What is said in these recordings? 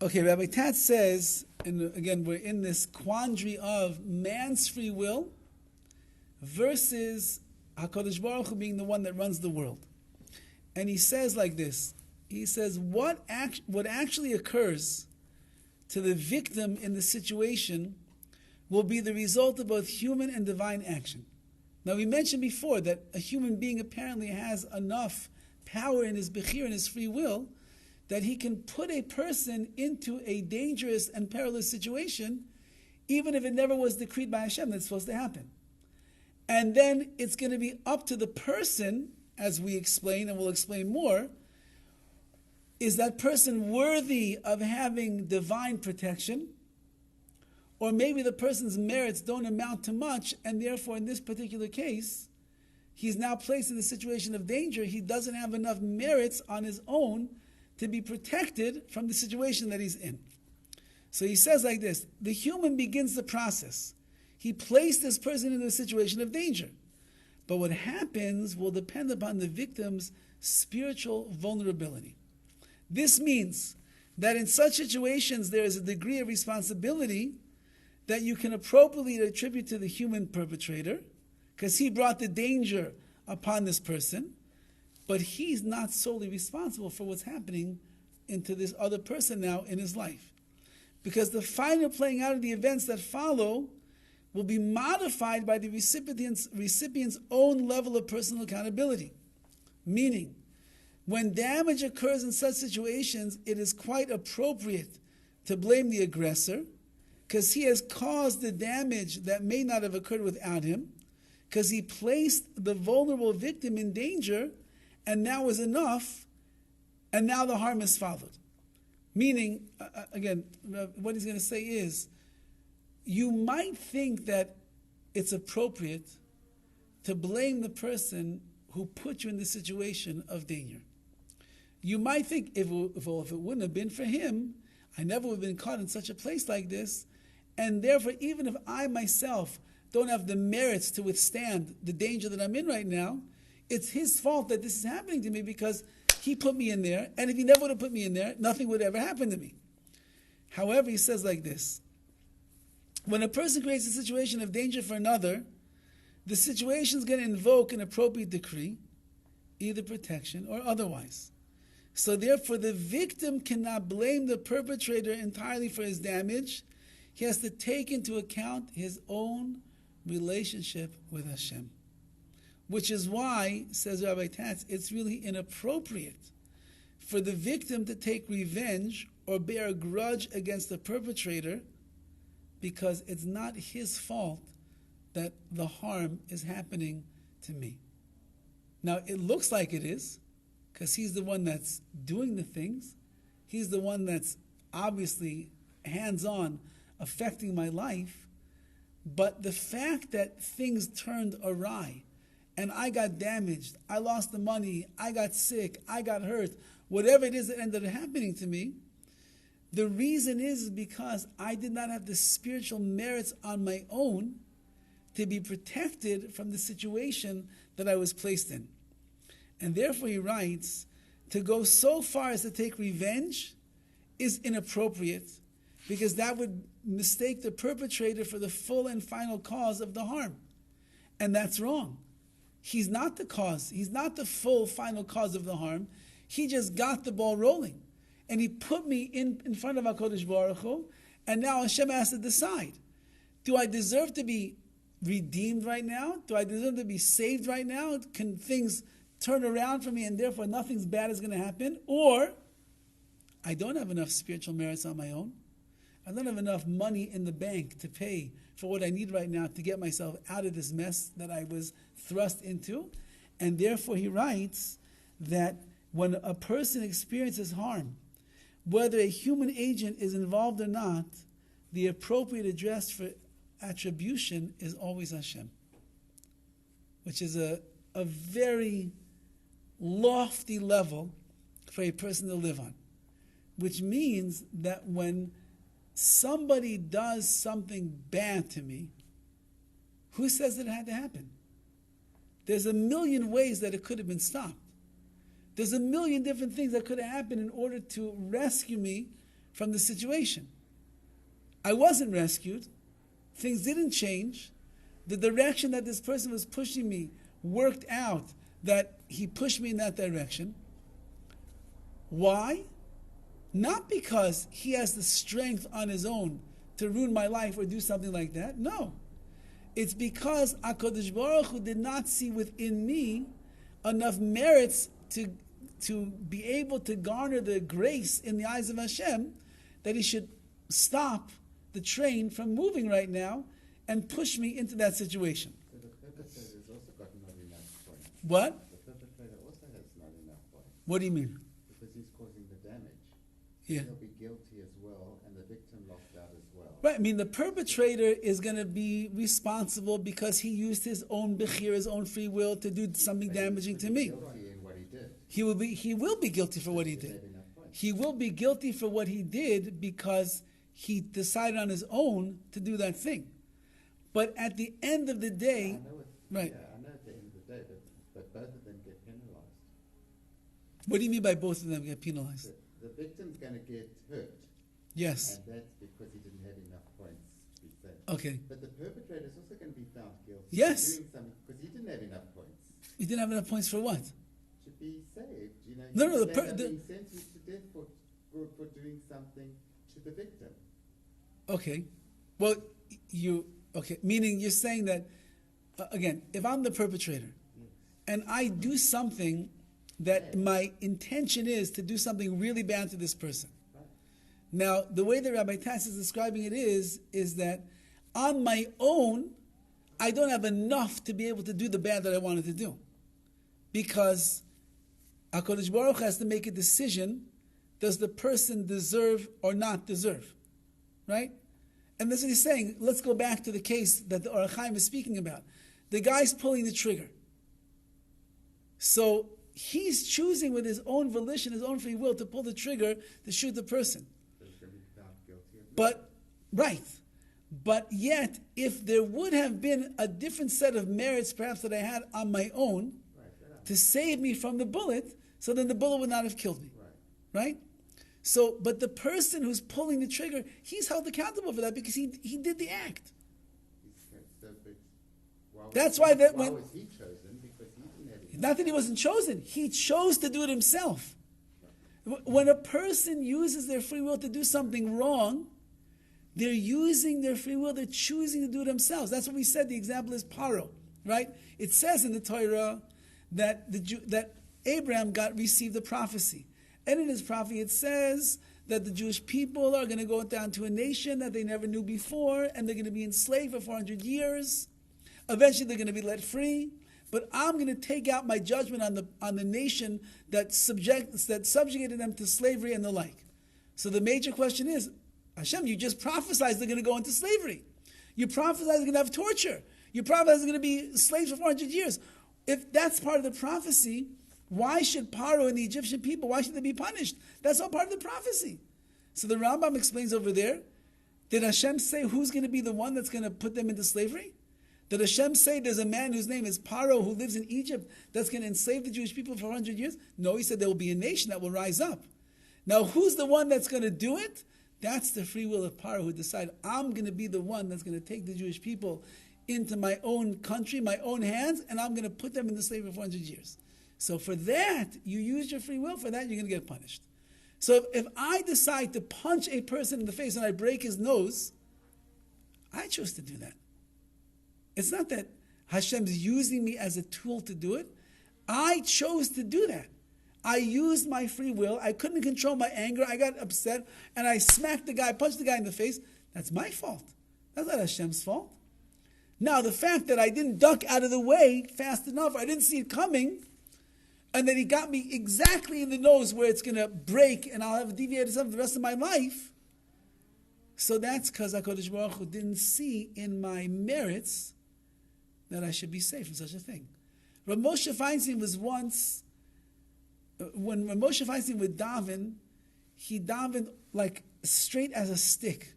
Okay, Rabbi Tat says, and again, we're in this quandary of man's free will versus HaKadosh Baruch Hu being the one that runs the world. And he says like this, he says, what actually occurs to the victim in the situation will be the result of both human and divine action. Now, we mentioned before that a human being apparently has enough power in his Bechira, in his free will, that he can put a person into a dangerous and perilous situation, even if it never was decreed by Hashem that's supposed to happen. And then it's going to be up to the person, as we explain, and we'll explain more, is that person worthy of having divine protection? Or maybe the person's merits don't amount to much, and therefore in this particular case, he's now placed in a situation of danger. He doesn't have enough merits on his own to be protected from the situation that he's in. So he says like this, the human begins the process. He placed this person into a situation of danger. But what happens will depend upon the victim's spiritual vulnerability. This means that in such situations there is a degree of responsibility that you can appropriately attribute to the human perpetrator, because he brought the danger upon this person, but he's not solely responsible for what's happening into this other person now in his life. Because the final playing out of the events that follow will be modified by the recipient's own level of personal accountability. Meaning, when damage occurs in such situations, it is quite appropriate to blame the aggressor, because he has caused the damage that may not have occurred without him, because he placed the vulnerable victim in danger, and now is enough, and now the harm is followed. Meaning, again, what he's going to say is, you might think that it's appropriate to blame the person who put you in the situation of danger. You might think, if it wouldn't have been for him, I never would have been caught in such a place like this, and therefore, even if I myself don't have the merits to withstand the danger that I'm in right now, it's his fault that this is happening to me because he put me in there, and if he never would have put me in there, nothing would ever happen to me. However, he says like this, when a person creates a situation of danger for another, the situation is going to invoke an appropriate decree, either protection or otherwise. So therefore, the victim cannot blame the perpetrator entirely for his damage. He has to take into account his own relationship with Hashem. Which is why, says Rabbi Tatz, it's really inappropriate for the victim to take revenge or bear a grudge against the perpetrator, because it's not his fault that the harm is happening to me. Now, it looks like it is, because he's the one that's doing the things. He's the one that's obviously hands-on affecting my life. But the fact that things turned awry, and I got damaged, I lost the money, I got sick, I got hurt, whatever it is that ended up happening to me, the reason is because I did not have the spiritual merits on my own to be protected from the situation that I was placed in. And therefore he writes, to go so far as to take revenge is inappropriate, because that would mistake the perpetrator for the full and final cause of the harm. And that's wrong. He's not the cause. He's not the full final cause of the harm. He just got the ball rolling. And he put me in front of HaKadosh Baruch Hu, and now Hashem has to decide. Do I deserve to be redeemed right now? Do I deserve to be saved right now? Can things turn around for me and therefore nothing bad is going to happen? Or I don't have enough spiritual merits on my own. I don't have enough money in the bank to pay for what I need right now to get myself out of this mess that I was thrust into. And therefore he writes that when a person experiences harm, whether a human agent is involved or not, the appropriate address for attribution is always Hashem, which is a very lofty level for a person to live on, which means that when somebody does something bad to me, who says that it had to happen? There's a million ways that it could have been stopped. There's a million different things that could have happened in order to rescue me from the situation. I wasn't rescued. Things didn't change. The direction that this person was pushing me worked out that he pushed me in that direction. Why? Not because he has the strength on his own to ruin my life or do something like that. No. It's because HaKadosh Baruch Hu did not see within me enough merits to be able to garner the grace in the eyes of Hashem that he should stop the train from moving right now and push me into that situation. So the perpetrator has also got not enough points. What? The perpetrator also has not enough points. What do you mean? Because he's causing the damage. Yeah. He'll be guilty as well, and the victim locked out as well. Right, I mean, the perpetrator is going to be responsible because he used his own Bechira, his own free will to do something damaging to me. Guilty in what he did. He will be guilty for what he did. He will be guilty for what he did because he decided on his own to do that thing. But at the end of the day, right. Yeah, I know at the end of the day, but both of them get penalized. What do you mean by both of them get penalized? The victim's going to get hurt. Yes. And that's because he didn't have enough points to be saved. Okay. But the perpetrator is also going to be found guilty. Yes. Doing something because he didn't have enough points. He didn't have enough points for what? To be saved, you know. No, being sentenced to death for doing something to the victim. Okay. Well, meaning you're saying that, again, if I'm the perpetrator and I do something that my intention is to do something really bad to this person. Right. Now, the way that Rabbi Tass is describing it is that on my own, I don't have enough to be able to do the bad that I wanted to do. Because HaKadosh Baruch Hu has to make a decision, does the person deserve or not deserve? Right? And that's what he's saying. Let's go back to the case that the Or HaChaim is speaking about. The guy's pulling the trigger. So he's choosing with his own volition, his own free will, to pull the trigger to shoot the person. So he's going to be found guilty of But, right. But yet, if there would have been a different set of merits perhaps that I had on my own to save me from the bullet, so then the bullet would not have killed me. Right? So, but the person who's pulling the trigger, he's held accountable for that because he did the act. That's why that why when was he chosen? Because he didn't have not that he wasn't chosen, he chose to do it himself. When a person uses their free will to do something wrong, they're using their free will, they're choosing to do it themselves. That's what we said. The example is Paro, right? It says in the Torah that that Abraham received a prophecy. And in his prophecy it says that the Jewish people are going to go down to a nation that they never knew before, and they're going to be enslaved for 400 years. Eventually they're going to be let free. But I'm going to take out my judgment on the nation that subjugated them to slavery and the like. So the major question is, Hashem, you just prophesied they're going to go into slavery. You prophesied they're going to have torture. You prophesied they're going to be slaves for 400 years. If that's part of the prophecy, why should Paro and the Egyptian people, why should they be punished? That's all part of the prophecy. So the Rambam explains over there, did Hashem say who's going to be the one that's going to put them into slavery? Did Hashem say there's a man whose name is Paro who lives in Egypt that's going to enslave the Jewish people for 100 years? No, he said there will be a nation that will rise up. Now, who's the one that's going to do it? That's the free will of Paro who decided, I'm going to be the one that's going to take the Jewish people into my own country, my own hands, and I'm going to put them into slavery for 400 years. So for that, you use your free will, for that you're going to get punished. So if I decide to punch a person in the face and I break his nose, I chose to do that. It's not that Hashem's using me as a tool to do it. I chose to do that. I used my free will. I couldn't control my anger. I got upset and I smacked the guy, punched the guy in the face. That's my fault. That's not Hashem's fault. Now, the fact that I didn't duck out of the way fast enough, I didn't see it coming, and then he got me exactly in the nose where it's going to break and I'll have deviated something the rest of my life. So that's because HaKadosh Baruch Hu didn't see in my merits that I should be safe from such a thing. Rav Moshe Feinstein was once, when Rav Moshe Feinstein would daven, he davened like straight as a stick,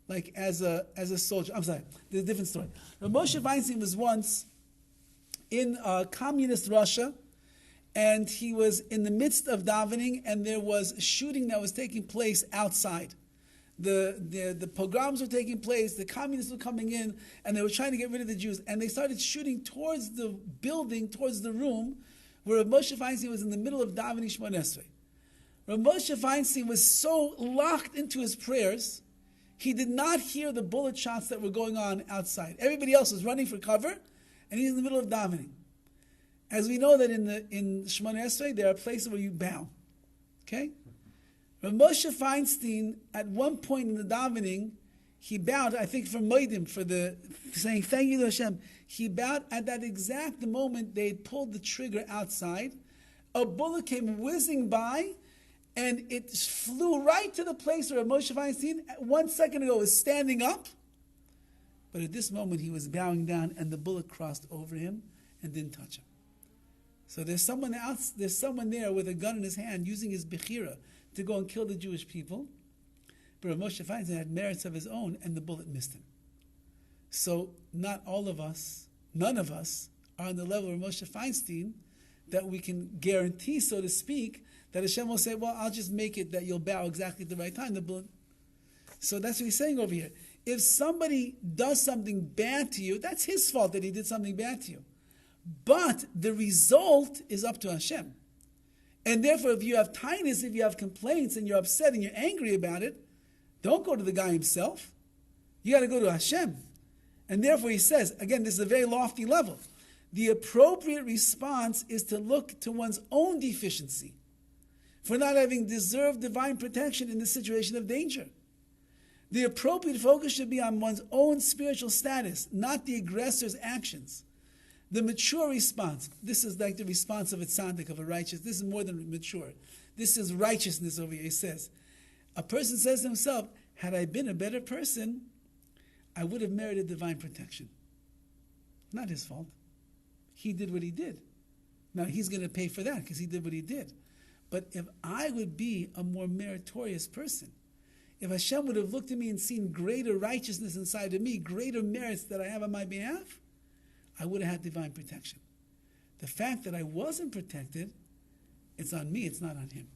like as a soldier. I'm sorry, there's a different story. Rav Moshe Feinstein was once in communist Russia, and he was in the midst of davening, and there was a shooting that was taking place outside. the pogroms were taking place, the communists were coming in, and they were trying to get rid of the Jews. And they started shooting towards the building, towards the room, where Moshe Feinstein was in the middle of davening Shmoneh Esrei. Moshe Feinstein was so locked into his prayers, he did not hear the bullet shots that were going on outside. Everybody else was running for cover, and he's in the middle of davening. As we know that in Shmoneh Esrei, there are places where you bow. Okay? Moshe Feinstein, at one point in the davening, he bowed, I think for Moedim, for saying thank you to Hashem. He bowed at that exact moment they had pulled the trigger outside. A bullet came whizzing by, and it flew right to the place where Moshe Feinstein, 1 second ago, was standing up. But at this moment, he was bowing down, and the bullet crossed over him and didn't touch him. So there's someone there with a gun in his hand, using his Bechira to go and kill the Jewish people. But Moshe Feinstein had merits of his own, and the bullet missed him. So not all of us, none of us, are on the level of Moshe Feinstein that we can guarantee, so to speak, that Hashem will say, well, I'll just make it that you'll bow exactly at the right time. The bullet. So that's what he's saying over here. If somebody does something bad to you, that's his fault that he did something bad to you. But the result is up to Hashem. And therefore, if you have tinnitus, if you have complaints, and you're upset and you're angry about it, don't go to the guy himself. You got to go to Hashem. And therefore, he says, again, this is a very lofty level. The appropriate response is to look to one's own deficiency for not having deserved divine protection in the situation of danger. The appropriate focus should be on one's own spiritual status, not the aggressor's actions. The mature response, this is like the response of a tzaddik, of a righteous. This is more than mature. This is righteousness over here. He says, a person says to himself, had I been a better person, I would have merited divine protection. Not his fault. He did what he did. Now he's going to pay for that because he did what he did. But if I would be a more meritorious person, if Hashem would have looked at me and seen greater righteousness inside of me, greater merits that I have on my behalf, I would have had divine protection. The fact that I wasn't protected, it's on me, it's not on him.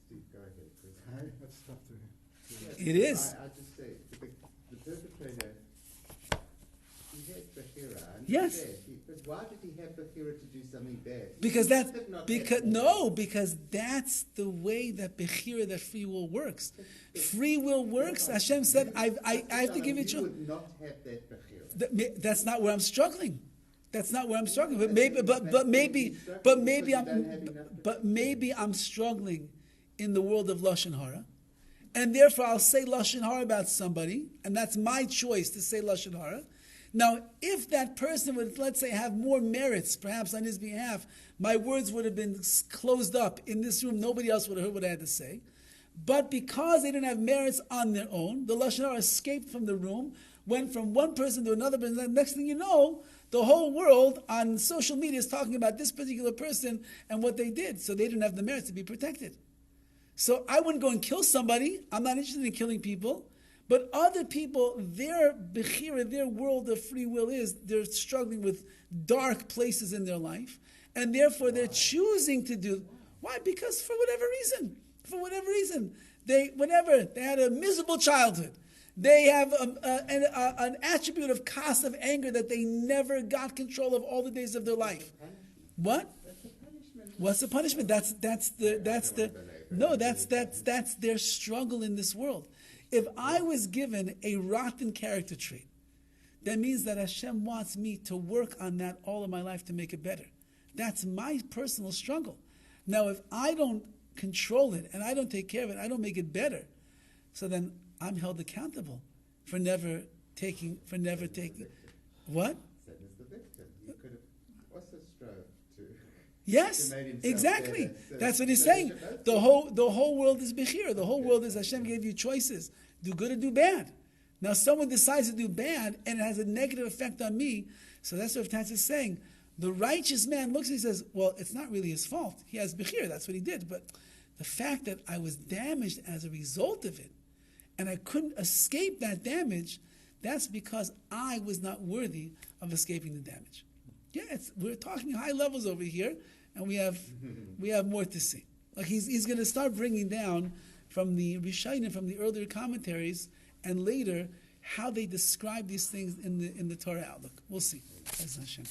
Steve, go ahead, That's tough to hear. It is. I just say, the perpetrator, he had Bechira. And Yes. But why did he have Bechira to do something bad? Because He did not have because that's the way that Bechira, that free will works. Free will works. Hashem said, I have to give you a choice. You would not have that Bechira. That's not where I'm struggling. That's not where I'm struggling. But maybe I'm struggling in the world of Lashon Hara, and therefore I'll say Lashon Hara about somebody, and that's my choice to say Lashon Hara. Now, if that person would, let's say, have more merits, perhaps on his behalf, my words would have been closed up in this room. Nobody else would have heard what I had to say. But because they didn't have merits on their own, the Lashon Hara escaped from the room, went from one person to another person. And next thing you know, the whole world on social media is talking about this particular person and what they did. So they didn't have the merits to be protected. So I wouldn't go and kill somebody. I'm not interested in killing people. But other people, their Bechira, their world of free will is, they're struggling with dark places in their life. And therefore they're choosing to do. Why? Because for whatever reason. They had a miserable childhood. They have an attribute of kas, of anger, that they never got control of all the days of their life. What? What's the punishment? That's their struggle in this world. If I was given a rotten character trait, that means that Hashem wants me to work on that all of my life to make it better. That's my personal struggle. Now, if I don't control it and I don't take care of it, I don't make it better, so then I'm held accountable for never taking. What? That is the victim. You could have also strove to. Yes, to make himself exactly. better. That's what he's saying. The whole world is Bechira. The whole world is Hashem gave you choices. Do good or do bad. Now someone decides to do bad and it has a negative effect on me. So that's what Taz is saying. The righteous man looks and he says, well, it's not really his fault. He has Bechira. That's what he did. But the fact that I was damaged as a result of it and I couldn't escape that damage, that's because I was not worthy of escaping the damage. Yeah, we're talking high levels over here, and we have more to see. Like he's going to start bringing down from the Rishonim, from the earlier commentaries, and later how they describe these things in the Torah outlook. We'll see. As Hashem.